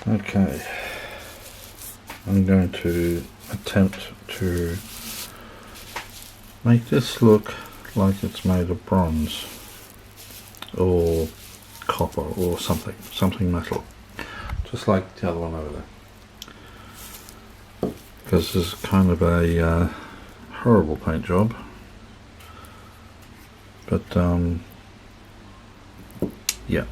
Okay, I'm going to attempt to make this look like it's made of bronze or copper or something metal, just like the other one over there, because this is kind of a horrible paint job, but yeah,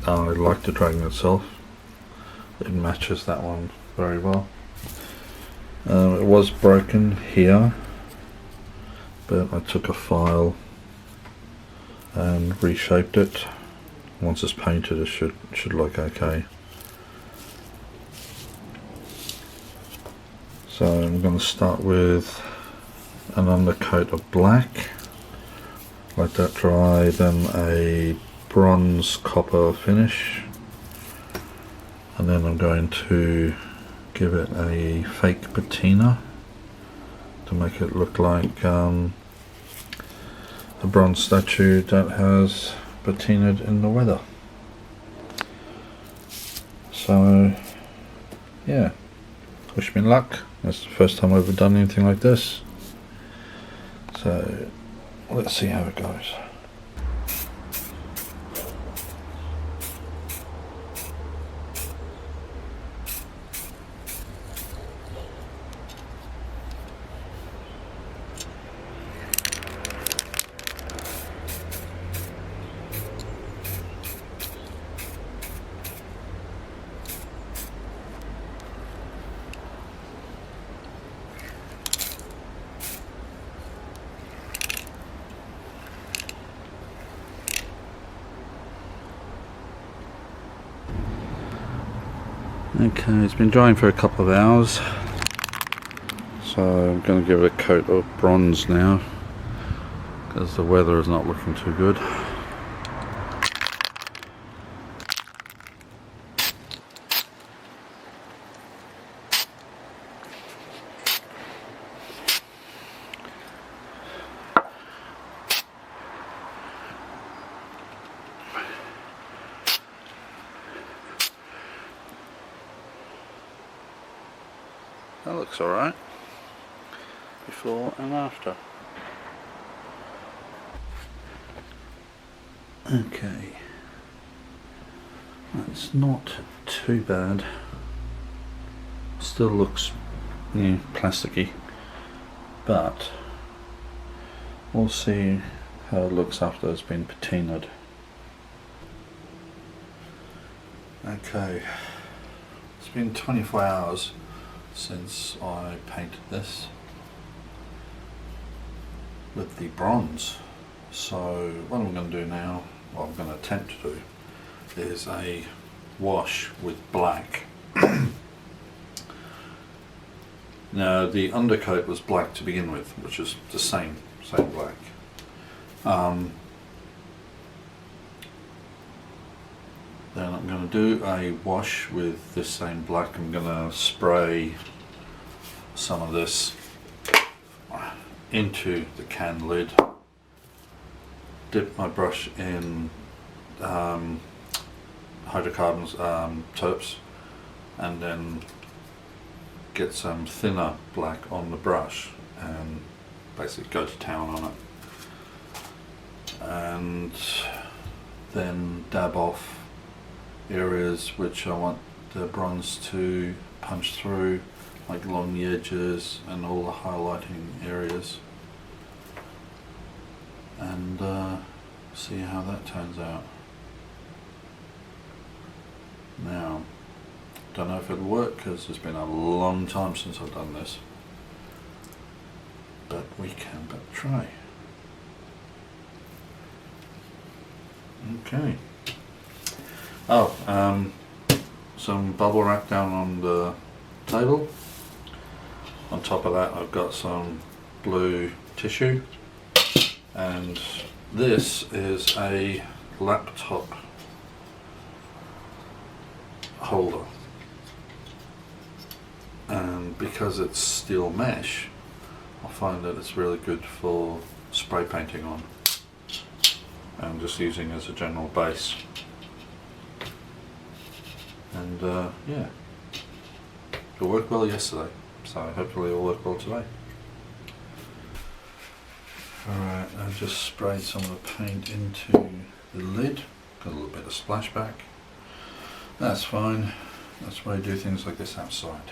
I like the dragon itself. It matches that one very well. It was broken here, but I took a file and reshaped it. Once it's painted, it should look okay. So I'm going to start with an undercoat of black, let that dry, then a bronze copper finish, and then I'm going to give it a fake patina to make it look like a bronze statue that has patinaed in the weather. So yeah, wish me luck. That's the first time I've ever done anything like this, so let's see how it goes. Okay, it's been drying for a couple of hours, so I'm going to give it a coat of bronze now, because the weather is not looking too good. That looks alright, before and after. Okay, that's not too bad. Still looks, yeah, plasticky, but we'll see how it looks after it's been patinaed. Okay, it's been 24 hours since I painted this with the bronze. So what I'm going to do now, what I'm going to attempt to do, is a wash with black. Now the undercoat was black to begin with, which is the same black. Then I'm going to do a wash with this same black. I'm going to spray some of this into the can lid, dip my brush in hydrocarbons, terps, and then get some thinner black on the brush and basically go to town on it, and then dab off areas which I want the bronze to punch through, like along the edges and all the highlighting areas, and see how that turns out. Now, don't know if it'll work because it's been a long time since I've done this, but we can but try. Okay. Oh, some bubble wrap down on the table. On top of that I've got some blue tissue, and this is a laptop holder, and because it's steel mesh, I find that it's really good for spray painting on and just using as a general base. And yeah, It worked well yesterday, so hopefully it'll work well today. Alright, I've just sprayed some of the paint into the lid, got a little bit of splashback. That's fine, that's why I do things like this outside.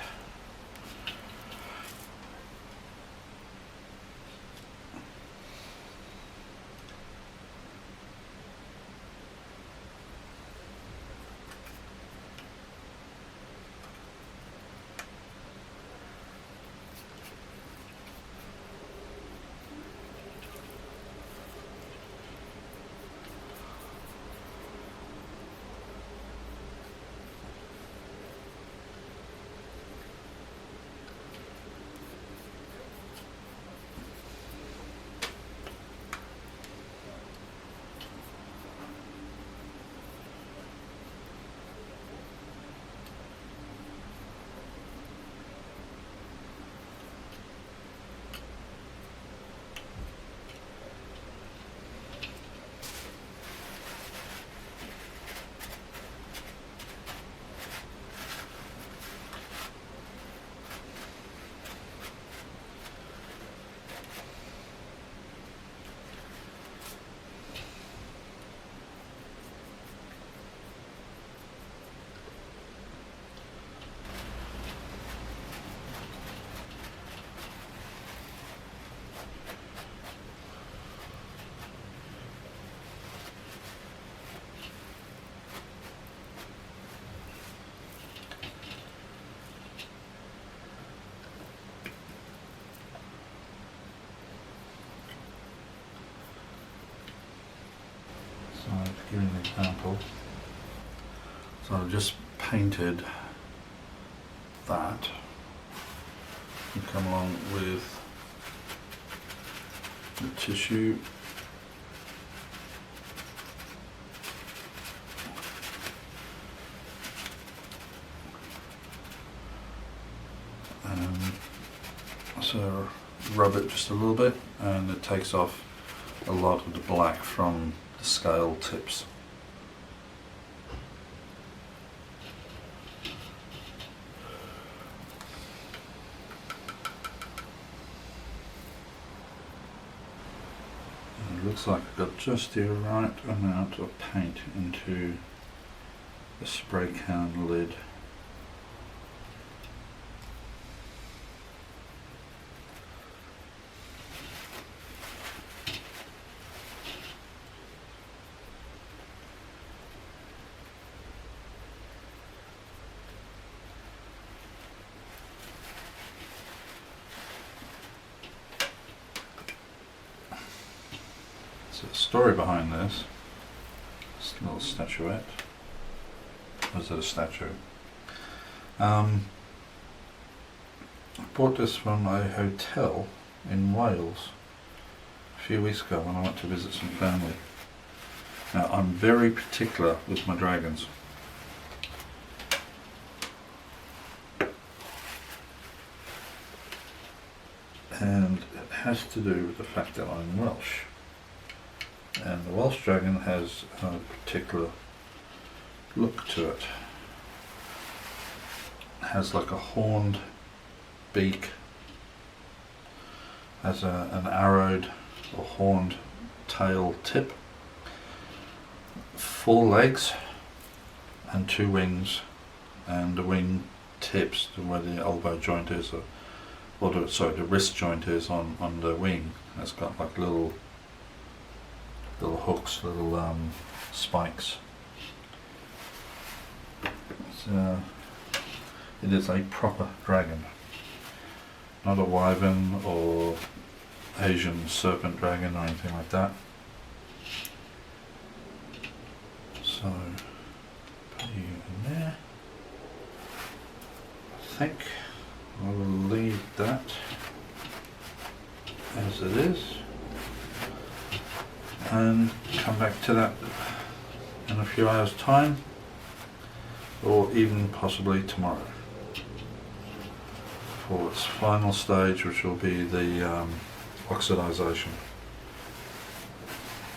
So to give you an example, so I've just painted that. You come along with the tissue. So rub it just a little bit and it takes off a lot of the black from the scale tips. And it looks like I've got just the right amount of paint into the spray can lid. So the story behind this little statuette, or is it a statue? I bought this from a hotel in Wales a few weeks ago when I went to visit some family. Now I'm very particular with my dragons. And it has to do with the fact that I'm Welsh. And the Welsh dragon has a particular look to it. It has like a horned beak, has an arrowed or horned tail tip, 4 legs and 2 wings, and the wing tips to where the elbow joint is, or the wrist joint is on the wing. It's got like little hooks, little spikes. It is a proper dragon, not a wyvern or Asian serpent dragon or anything like that. So put you in there. I think I will leave that as it is and come back to that in a few hours time, or even possibly tomorrow, for its final stage, which will be the oxidization,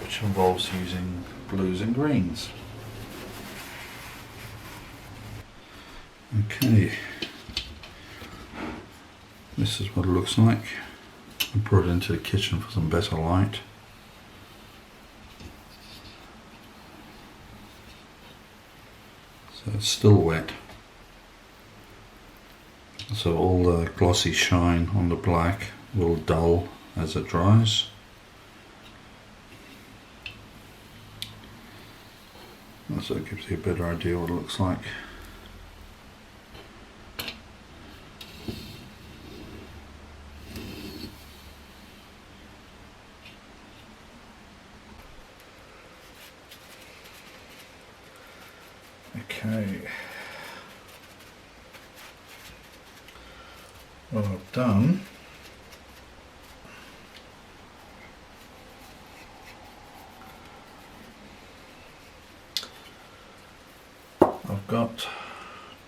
which involves using blues and greens. Okay, this is what it looks like. I brought it into the kitchen for some better light. So it's still wet. So all the glossy shine on the black will dull as it dries. So it gives you a better idea what it looks like. Okay, what I've done, I've got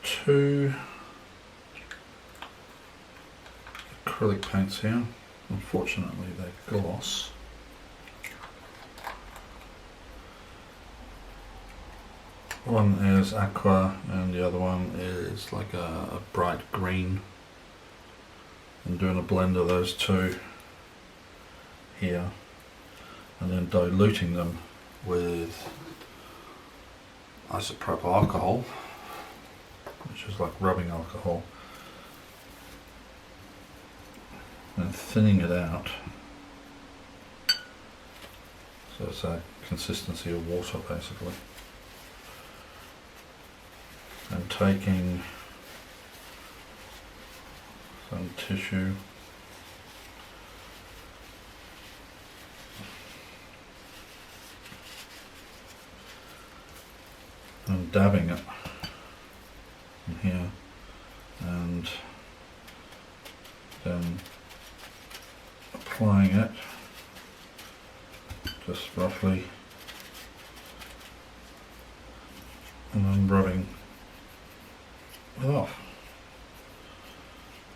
two acrylic paints here. Unfortunately they're gloss. One is aqua and the other one is like a bright green. I'm doing a blend of those two here and then diluting them with isopropyl alcohol, which is like rubbing alcohol, and thinning it out so it's a consistency of water basically. And taking some tissue and dabbing it in here and then applying it just roughly and then rubbing it off,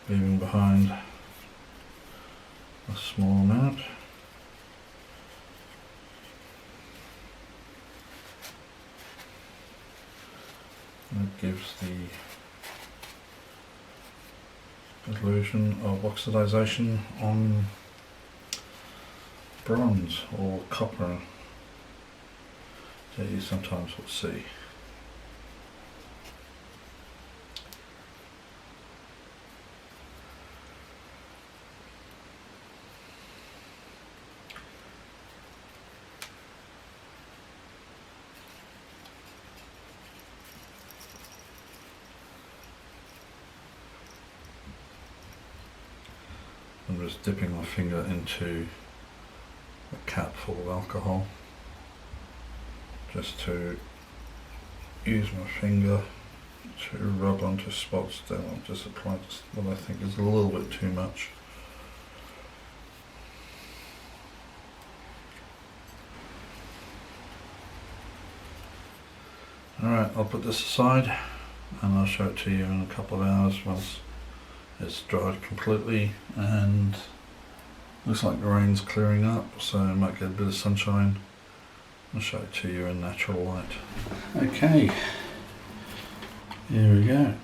leaving behind a small amount. That gives the illusion of oxidization on bronze or copper that you sometimes will see. I'm just dipping my finger into a cap full of alcohol just to use my finger to rub onto spots. Then I'll just apply what I think is a little bit too much. Alright, I'll put this aside and I'll show it to you in a couple of hours once it's dried completely, and looks like the rain's clearing up, so I might get a bit of sunshine. I'll show it to you in natural light. Okay, here we go.